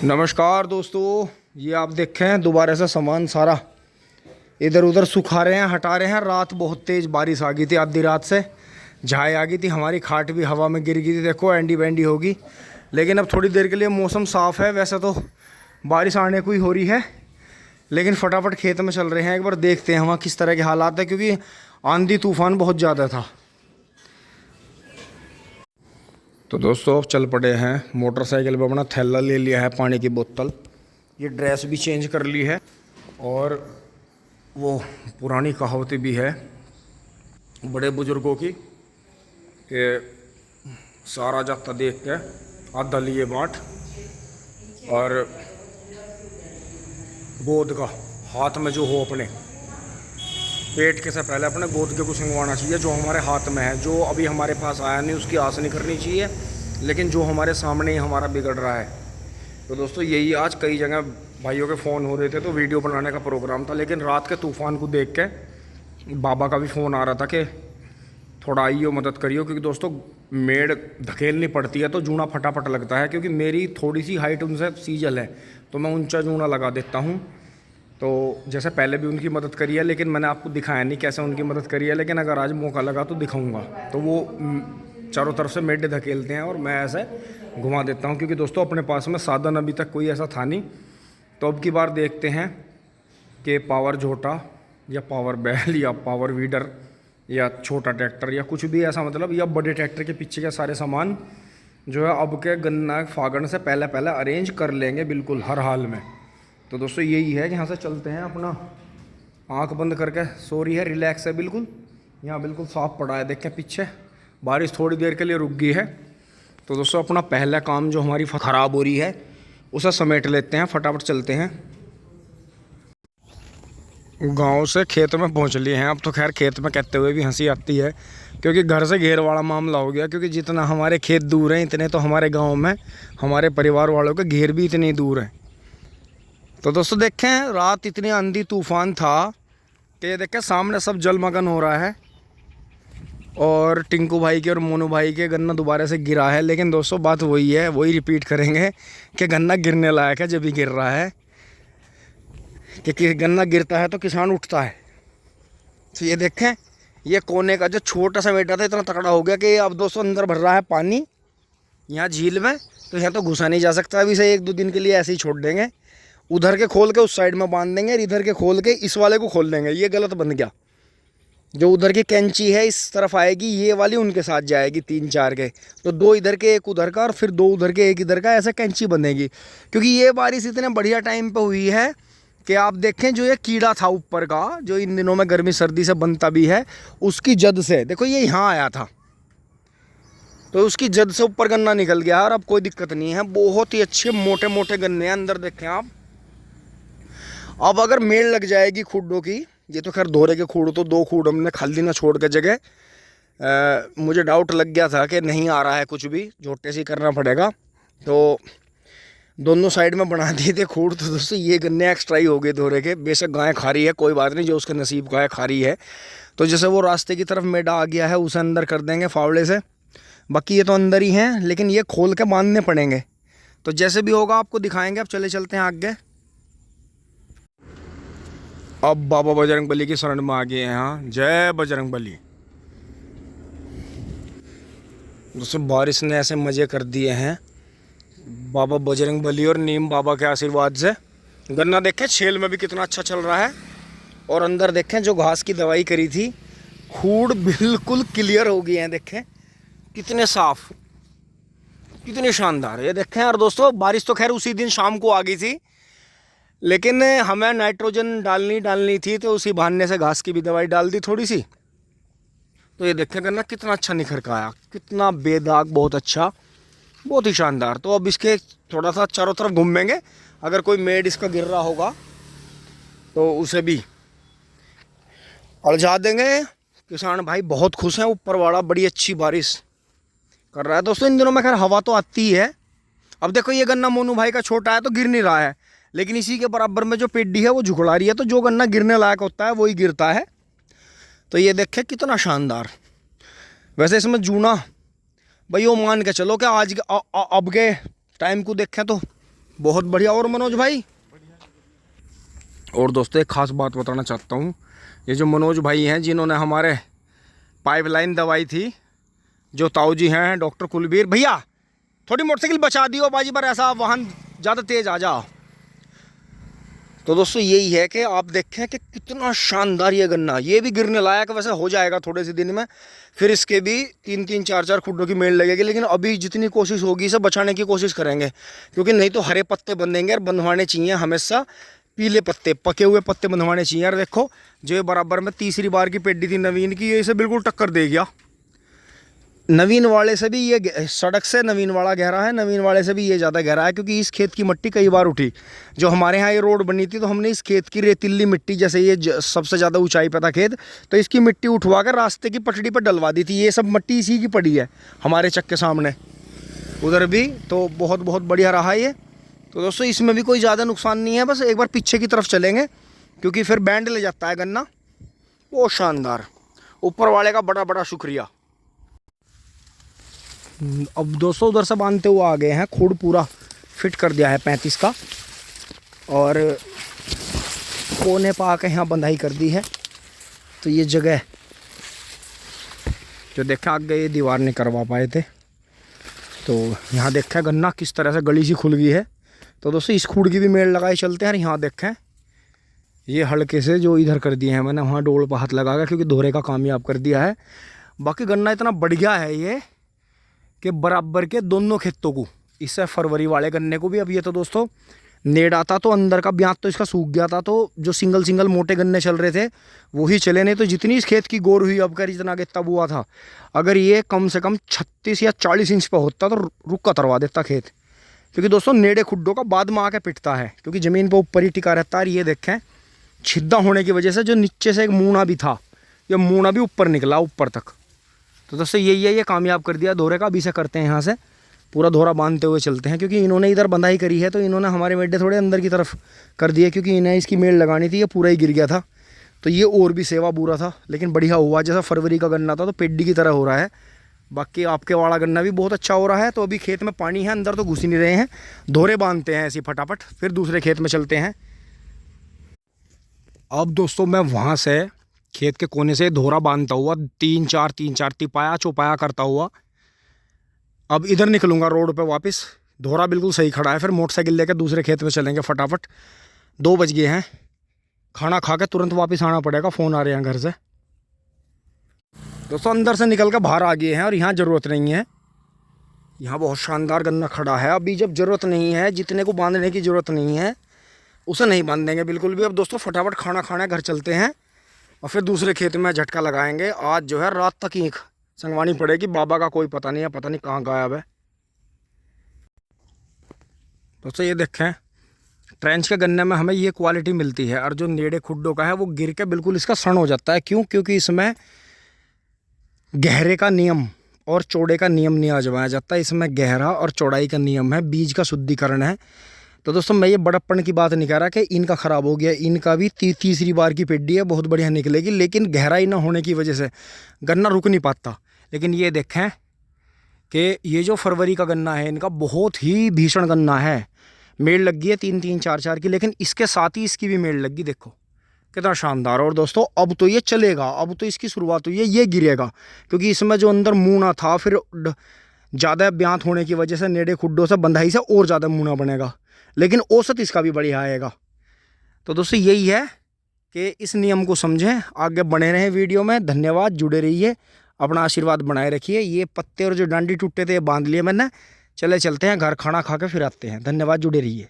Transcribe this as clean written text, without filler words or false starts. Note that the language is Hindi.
नमस्कार दोस्तों, ये आप देखें दोबारा से सामान सारा इधर उधर सुखा रहे हैं, हटा रहे हैं। रात बहुत तेज़ बारिश आ गई थी, आधी रात से झाई आ गई थी, हमारी खाट भी हवा में गिर गई थी। देखो एंडी बैंडी होगी, लेकिन अब थोड़ी देर के लिए मौसम साफ़ है। वैसे तो बारिश आने को ही हो रही है, लेकिन फटाफट खेत में चल रहे हैं। एक बार देखते हैं वहाँ किस तरह के हालात है, क्योंकि आंधी तूफान बहुत ज़्यादा था। तो दोस्तों अब चल पड़े हैं। मोटरसाइकिल पे अपना थैला ले लिया है, पानी की बोतल, ये ड्रेस भी चेंज कर ली है, और वो पुरानी कहावत भी है बड़े बुजुर्गों की कि सारा जाता देख के आधा लिए बाँट, और गोद का हाथ में जो हो अपने पेट के से पहले अपने गोद के को सिंगवाना चाहिए। जो हमारे हाथ में है, जो अभी हमारे पास आया नहीं, उसकी आस नहीं करनी चाहिए, लेकिन जो हमारे सामने ही हमारा बिगड़ रहा है। तो दोस्तों यही आज कई जगह भाइयों के फ़ोन हो रहे थे, तो वीडियो बनाने का प्रोग्राम था, लेकिन रात के तूफ़ान को देख के बाबा का भी फ़ोन आ रहा था कि थोड़ा आइयो मदद करियो, क्योंकि दोस्तों मेड़ धकेलनी पड़ती है तो जूना फटाफट लगता है। क्योंकि मेरी थोड़ी सी हाइट उनसे सीजल है, तो मैं ऊंचा जूना लगा देता हूँ। तो जैसे पहले भी उनकी मदद करी है, लेकिन मैंने आपको दिखाया नहीं कैसे उनकी मदद करी है, लेकिन अगर आज मौका लगा तो दिखाऊंगा। तो वो चारों तरफ से मेढे धकेलते हैं और मैं ऐसे घुमा देता हूँ, क्योंकि दोस्तों अपने पास में साधन अभी तक कोई ऐसा था नहीं। तो अब की बार देखते हैं कि पावर झोटा या पावर बैल या पावर वीडर या छोटा ट्रैक्टर या कुछ भी ऐसा, मतलब या बड़े ट्रैक्टर के पीछे के सारे सामान जो है अब के गन्ना फागण से पहले पहले अरेंज कर लेंगे, बिल्कुल हर हाल में। तो दोस्तों यही है कि यहाँ से चलते हैं, अपना आंख बंद करके सो रही है, रिलैक्स है बिल्कुल। यहाँ बिल्कुल साफ पड़ा है, देखें पीछे बारिश थोड़ी देर के लिए रुक गई है। तो दोस्तों अपना पहला काम जो हमारी ख़राब हो रही है उसे समेट लेते हैं, फटाफट चलते हैं। गांव से खेत में पहुंच लिए हैं। अब तो खैर खेत में कहते हुए भी हंसी आती है, क्योंकि घर से घेर वाला मामला हो गया। क्योंकि जितना हमारे खेत दूर हैं, इतने तो हमारे गाँव में हमारे परिवार वालों के घेर भी इतनी दूर हैं। तो दोस्तों देखें रात इतनी आंधी तूफान था कि ये देखें सामने सब जलमग्न हो रहा है, और टिंकू भाई के और मोनू भाई के गन्ना दोबारा से गिरा है। लेकिन दोस्तों बात वही है, वही रिपीट करेंगे कि गन्ना गिरने लायक है जब भी गिर रहा है, कि गन्ना गिरता है तो किसान उठता है। तो ये देखें ये कोने का जो छोटा सा बेटा था इतना तगड़ा हो गया कि अब दोस्तों अंदर भर रहा है पानी यहाँ झील में। तो यहाँ तो घुसा नहीं जा सकता, अभी से 1-2 दिन के लिए ऐसे ही छोड़ देंगे। उधर के खोल के उस साइड में बांध देंगे, और इधर के खोल के इस वाले को खोल देंगे। ये गलत बन गया। जो उधर की कैंची है इस तरफ आएगी, ये वाली उनके साथ जाएगी 3-4 के, तो 2 इधर के 1 उधर का, और फिर 2 उधर के 1 इधर का, ऐसे कैंची बनेगी। क्योंकि ये बारिश इतने बढ़िया टाइम पे हुई है कि आप देखें जो ये कीड़ा था ऊपर का, जो इन दिनों में गर्मी सर्दी से बनता भी है, उसकी जद से देखो ये यहाँ आया था, तो उसकी जद से ऊपर गन्ना निकल गया, और अब कोई दिक्कत नहीं है। बहुत ही अच्छे मोटे मोटे गन्ने हैं अंदर, देखें आप। अब अगर मेड़ लग जाएगी खुडों की, ये तो खैर दोहरे के खूड़, तो 2 खूड़ हमने खाली ना छोड़ के जगह, मुझे डाउट लग गया था कि नहीं आ रहा है कुछ भी, झोटे से करना पड़ेगा, तो दोनों साइड में बना दिए थे खूड़। तो दोस्तों ये गन्ने एक्स्ट्रा ही हो गए दोहरे के। बेशक गाय खा रही है, कोई बात नहीं, जो उसके नसीब का है खा रही है। तो जैसे वो रास्ते की तरफ मेढ़ा आ गया है, उसे अंदर कर देंगे फावड़े से। बाकी ये तो अंदर ही हैं, लेकिन ये खोल के बांधने पड़ेंगे। तो जैसे भी होगा आपको दिखाएंगे। अब चलते हैं आगे। अब बाबा बजरंगबली की शरण में आ गए हैं। हाँ, जय बजरंगबली। दोस्तों बारिश ने ऐसे मज़े कर दिए हैं बाबा बजरंगबली और नीम बाबा के आशीर्वाद से। गन्ना देखें छेल में भी कितना अच्छा चल रहा है, और अंदर देखें जो घास की दवाई करी थी, खूड़ बिल्कुल क्लियर हो गए हैं। देखें कितने साफ, कितने शानदार। ये देखें। और दोस्तों बारिश तो खैर उसी दिन शाम को आ गई थी, लेकिन हमें नाइट्रोजन डालनी थी, तो उसी बहाने से घास की भी दवाई डाल दी थोड़ी सी। तो ये देखें गन्ना कितना अच्छा निखर का आया, कितना बेदाग, बहुत अच्छा, बहुत ही शानदार। तो अब इसके थोड़ा सा चारों तरफ घूमेंगे, अगर कोई मेड़ इसका गिर रहा होगा तो उसे भी उलझा देंगे। किसान भाई बहुत खुश हैं, ऊपर वाला बड़ी अच्छी बारिश कर रहा है। दोस्तों इन दिनों में खैर हवा तो आती ही है। अब देखो ये गन्ना मोनू भाई का छोटा है तो गिर नहीं रहा है, लेकिन इसी के बराबर में जो पेड्डी है वो झुकड़ा रही है, तो जो गन्ना गिरने लायक होता है वही गिरता है। तो ये देखें कितना शानदार। वैसे इसमें जूना भाई वो मान के चलो कि आज अब के टाइम को देखें तो बहुत बढ़िया। और मनोज भाई, और दोस्तों एक खास बात बताना चाहता हूँ। ये जो मनोज भाई हैं जिन्होंने हमारे पाइपलाइन दवाई थी, जो ताऊ जी हैं डॉक्टर कुलबीर भैया, थोड़ी मोटरसाइकिल बचा दियो बाजी पर, ऐसा वाहन ज़्यादा तेज़ आ जा। तो दोस्तों यही है कि आप देखें कि कितना शानदार ये गन्ना, ये भी गिरने लायक वैसे हो जाएगा थोड़े से दिन में, फिर इसके भी 3-3 4-4 खुड्डों की मेल लगेगी। लेकिन अभी जितनी कोशिश होगी इसे बचाने की कोशिश करेंगे, क्योंकि नहीं तो हरे पत्ते बंधेंगे। और बंधवाने चाहिए हमेशा पीले पत्ते, पके हुए पत्ते बंधवाने चाहिए। और देखो जो ये बराबर में तीसरी बार की पेड्डी थी नवीन की, ये इसे बिल्कुल टक्कर दे गया। नवीन वाले से भी ये सड़क से नवीन वाला गहरा है, नवीन वाले से भी ये ज़्यादा गहरा है, क्योंकि इस खेत की मिट्टी कई बार उठी। जो हमारे यहाँ ये रोड बनी थी तो हमने इस खेत की रेतीली मिट्टी, जैसे ये सबसे ज़्यादा ऊंचाई पे था खेत, तो इसकी मिट्टी उठवा कर रास्ते की पटड़ी पर डलवा दी थी। ये सब मिट्टी इसी की पड़ी है हमारे चक के सामने, उधर भी। तो बहुत बहुत बढ़िया रहा ये। तो दोस्तों इसमें भी कोई ज़्यादा नुकसान नहीं है, बस एक बार पीछे की तरफ चलेंगे क्योंकि फिर बैंड ले जाता है गन्ना। बहुत शानदार, ऊपर वाले का बड़ा बड़ा शुक्रिया। अब दोस्तों उधर से बांधते हुए आ गए हैं, खूड़ पूरा फिट कर दिया है 35 का, और कोने पर आके यहाँ बंधाई कर दी है। तो ये जगह जो देखा आगे ये दीवार नहीं करवा पाए थे, तो यहाँ देखा गन्ना किस तरह से गली सी खुल गई है। तो दोस्तों इस खूड़ की भी मेल लगाए चलते हैं। और यहाँ देखें ये हल्के से जो इधर कर दिए हैं मैंने, वहाँ डोल पर हाथ लगा, क्योंकि दोहरे का कामयाब कर दिया है। बाकी गन्ना इतना बढ़ गया है ये कि बराबर के दोनों खेतों को, इससे फरवरी वाले गन्ने को भी। अब ये तो दोस्तों नेड़ आता तो अंदर का ब्यात तो इसका सूख गया था, तो जो सिंगल सिंगल मोटे गन्ने चल रहे थे वही चले, नहीं तो जितनी इस खेत की गौर हुई अब कर जितना के तब हुआ था, अगर ये कम से कम 36 या 40 इंच पर होता तो रुक का तरवा देता खेत। क्योंकि दोस्तों नेड़े खुड्डों का बाद में आके पिटता है, क्योंकि ज़मीन पर ऊपर ही टिका रहता है। ये देखें छिद्दा होने की वजह से जो नीचे से एक मूना भी था, ये मूना भी ऊपर निकला ऊपर तक। तो दोस्तों यही है, ये कामयाब कर दिया दोहरे का। अभी से करते हैं यहाँ से पूरा दोहरा बांधते हुए चलते हैं, क्योंकि इन्होंने इधर बंधाई करी है तो इन्होंने हमारे मेड्डे थोड़े अंदर की तरफ कर दिए, क्योंकि इन्हें इसकी मेल लगानी थी। ये पूरा ही गिर गया था, तो ये और भी सेवा बुरा था, लेकिन बढ़िया हुआ। जैसा फरवरी का गन्ना था तो पेड्डी की तरह हो रहा है। बाकी आपके वाला गन्ना भी बहुत अच्छा हो रहा है। तो अभी खेत में पानी है, अंदर तो घुस ही नहीं रहे हैं, दोहरे बांधते हैं ऐसी फटाफट, फिर दूसरे खेत में चलते हैं। अब दोस्तों मैं वहाँ से खेत के कोने से दोहरा बांधता हुआ 3-4 तिपाया चौपाया करता हुआ अब इधर निकलूँगा रोड पे वापस। दोहरा बिल्कुल सही खड़ा है, फिर मोटरसाइकिल लेकर दूसरे खेत में चलेंगे फटाफट। 2 बज गए हैं, खाना खा के तुरंत वापस आना पड़ेगा, फ़ोन आ रहे हैं घर से। दोस्तों अंदर से निकल कर बाहर आ गए हैं, और यहाँ ज़रूरत नहीं है, यहाँ बहुत शानदार गन्ना खड़ा है। अभी जब ज़रूरत नहीं है, जितने को बांधने की ज़रूरत नहीं है उसे नहीं बांधेंगे बिल्कुल भी। अब दोस्तों फटाफट खाना खाना घर चलते हैं, और फिर दूसरे खेत में झटका लगाएंगे। आज जो है रात तक ईंख संगवानी पड़ेगी, बाबा का कोई पता नहीं है, पता नहीं कहाँ गायब है। दोस्तों ये देखें ट्रेंच के गन्ने में हमें ये क्वालिटी मिलती है, और जो नेड़े खुड्डों का है वो गिर के बिल्कुल इसका सड़ हो जाता है। क्यों? क्योंकि इसमें गहरे का नियम और चौड़े का नियम नहीं आजमाया जाता, इसमें गहरा और चौड़ाई का नियम है, बीज का शुद्धिकरण है। तो दोस्तों मैं ये बड़प्पन की बात नहीं कह रहा कि इनका ख़राब हो गया, इनका भी तीसरी बार की पेड्डी है, बहुत बढ़िया निकलेगी, लेकिन गहराई ना होने की वजह से गन्ना रुक नहीं पाता। लेकिन ये देखें कि ये जो फरवरी का गन्ना है इनका बहुत ही भीषण गन्ना है, मेल लग गई है 3-3 4-4 की, लेकिन इसके साथ ही इसकी भी मेल लग गई, देखो कितना शानदार। और दोस्तों अब तो ये चलेगा, अब तो इसकी शुरुआत हुई है, ये गिरेगा, क्योंकि इसमें जो अंदर मूना था फिर ज़्यादा ब्यांत होने की वजह से नेड़े खुड्डों से बंधाई से और ज़्यादा मूना बनेगा, लेकिन औसत इसका भी बढ़िया आएगा। तो दोस्तों यही है कि इस नियम को समझें, आगे बने रहें वीडियो में। धन्यवाद, जुड़े रहिए, अपना आशीर्वाद बनाए रखिए। ये पत्ते और जो डांडी टूटे थे बांध लिए मैंने, चले चलते हैं घर, खाना खा के फिर आते हैं। धन्यवाद, जुड़े रहिए।